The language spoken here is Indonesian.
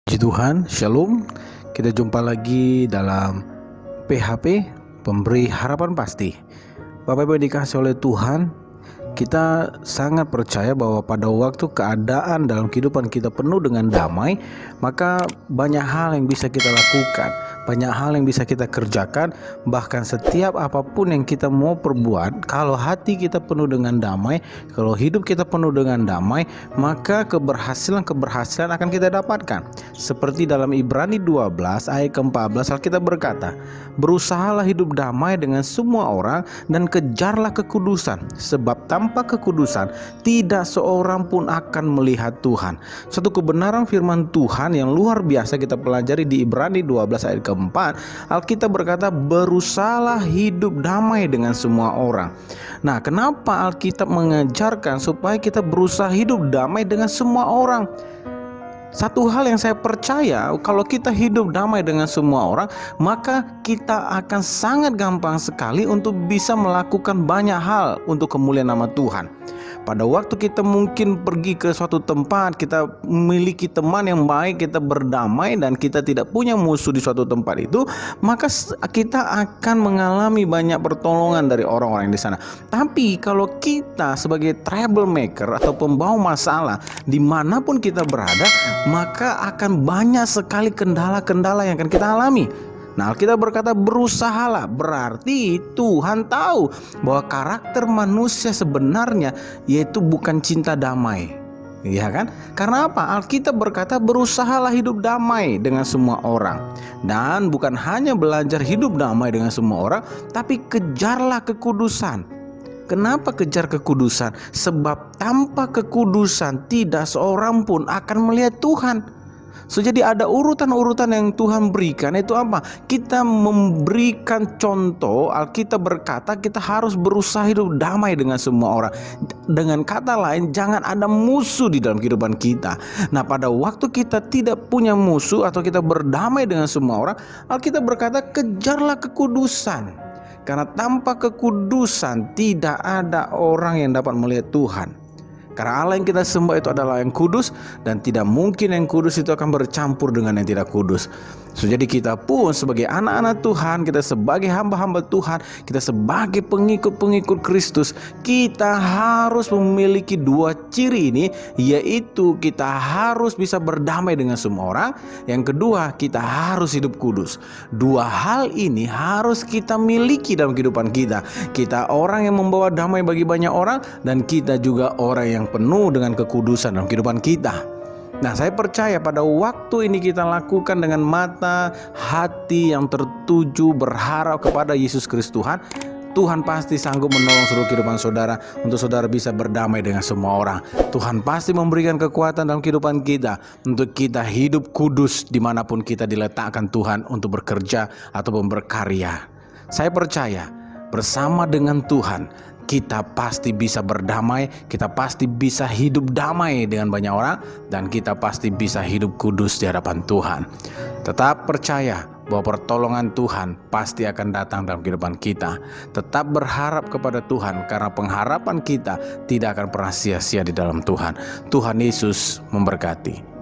Puji Tuhan, Shalom. Kita jumpa lagi dalam PHP, Pemberi Harapan Pasti. Bapak Ibu yang dikasihi oleh Tuhan, kita sangat percaya bahwa pada waktu keadaan dalam kehidupan kita penuh dengan damai, maka banyak hal yang bisa kita lakukan, banyak hal yang bisa kita kerjakan. Bahkan setiap apapun yang kita mau perbuat, kalau hati kita penuh dengan damai, kalau hidup kita penuh dengan damai, maka keberhasilan akan kita dapatkan. Seperti dalam Ibrani 12 ayat ke-14, Alkitab berkata, "Berusahalah hidup damai dengan semua orang dan kejarlah kekudusan, sebab tanpa kekudusan tidak seorang pun akan melihat Tuhan." Satu kebenaran firman Tuhan yang luar biasa kita pelajari di Ibrani 12 ayat ke-4. Alkitab berkata, "Berusahalah hidup damai dengan semua orang." Nah, kenapa Alkitab mengajarkan supaya kita berusaha hidup damai dengan semua orang? Satu hal yang saya percaya, kalau kita hidup damai dengan semua orang, maka kita akan sangat gampang sekali untuk bisa melakukan banyak hal untuk kemuliaan nama Tuhan. Pada waktu kita mungkin pergi ke suatu tempat, kita memiliki teman yang baik, kita berdamai dan kita tidak punya musuh di suatu tempat itu, maka kita akan mengalami banyak pertolongan dari orang-orang di sana. Tapi kalau kita sebagai troublemaker atau pembawa masalah dimanapun kita berada, maka akan banyak sekali kendala-kendala yang akan kita alami. Nah, Alkitab berkata berusahalah, berarti Tuhan tahu bahwa karakter manusia sebenarnya yaitu bukan cinta damai. Ya kan? Karena apa? Alkitab berkata berusahalah hidup damai dengan semua orang. Dan bukan hanya belajar hidup damai dengan semua orang, tapi kejarlah kekudusan. Kenapa kejar kekudusan? Sebab tanpa kekudusan tidak seorang pun akan melihat Tuhan. Jadi ada urutan-urutan yang Tuhan berikan, itu apa? Kita memberikan contoh. Alkitab berkata kita harus berusaha hidup damai dengan semua orang. Dengan kata lain, jangan ada musuh di dalam kehidupan kita. Nah, pada waktu kita tidak punya musuh atau kita berdamai dengan semua orang, Alkitab berkata kejarlah kekudusan. Karena tanpa kekudusan tidak ada orang yang dapat melihat Tuhan. Karena Allah yang kita sembah itu adalah yang kudus, dan tidak mungkin yang kudus itu akan bercampur dengan yang tidak kudus. Jadi kita pun sebagai anak-anak Tuhan, kita sebagai hamba-hamba Tuhan, kita sebagai pengikut-pengikut Kristus, kita harus memiliki dua ciri ini, yaitu kita harus bisa berdamai dengan semua orang. Yang kedua, kita harus hidup kudus. Dua hal ini harus kita miliki dalam kehidupan kita. Kita orang yang membawa damai bagi banyak orang, dan kita juga orang yang penuh dengan kekudusan dalam kehidupan kita. Nah, saya percaya pada waktu ini kita lakukan dengan mata hati yang tertuju berharap kepada Yesus Kristus Tuhan, Tuhan pasti sanggup menolong seluruh kehidupan saudara untuk saudara bisa berdamai dengan semua orang. Tuhan pasti memberikan kekuatan dalam kehidupan kita untuk kita hidup kudus dimanapun kita diletakkan Tuhan untuk bekerja ataupun berkarya. Saya percaya bersama dengan Tuhan kita pasti bisa berdamai, kita pasti bisa hidup damai dengan banyak orang, dan kita pasti bisa hidup kudus di hadapan Tuhan. Tetap percaya bahwa pertolongan Tuhan pasti akan datang dalam kehidupan kita. Tetap berharap kepada Tuhan, karena pengharapan kita tidak akan pernah sia-sia di dalam Tuhan. Tuhan Yesus memberkati.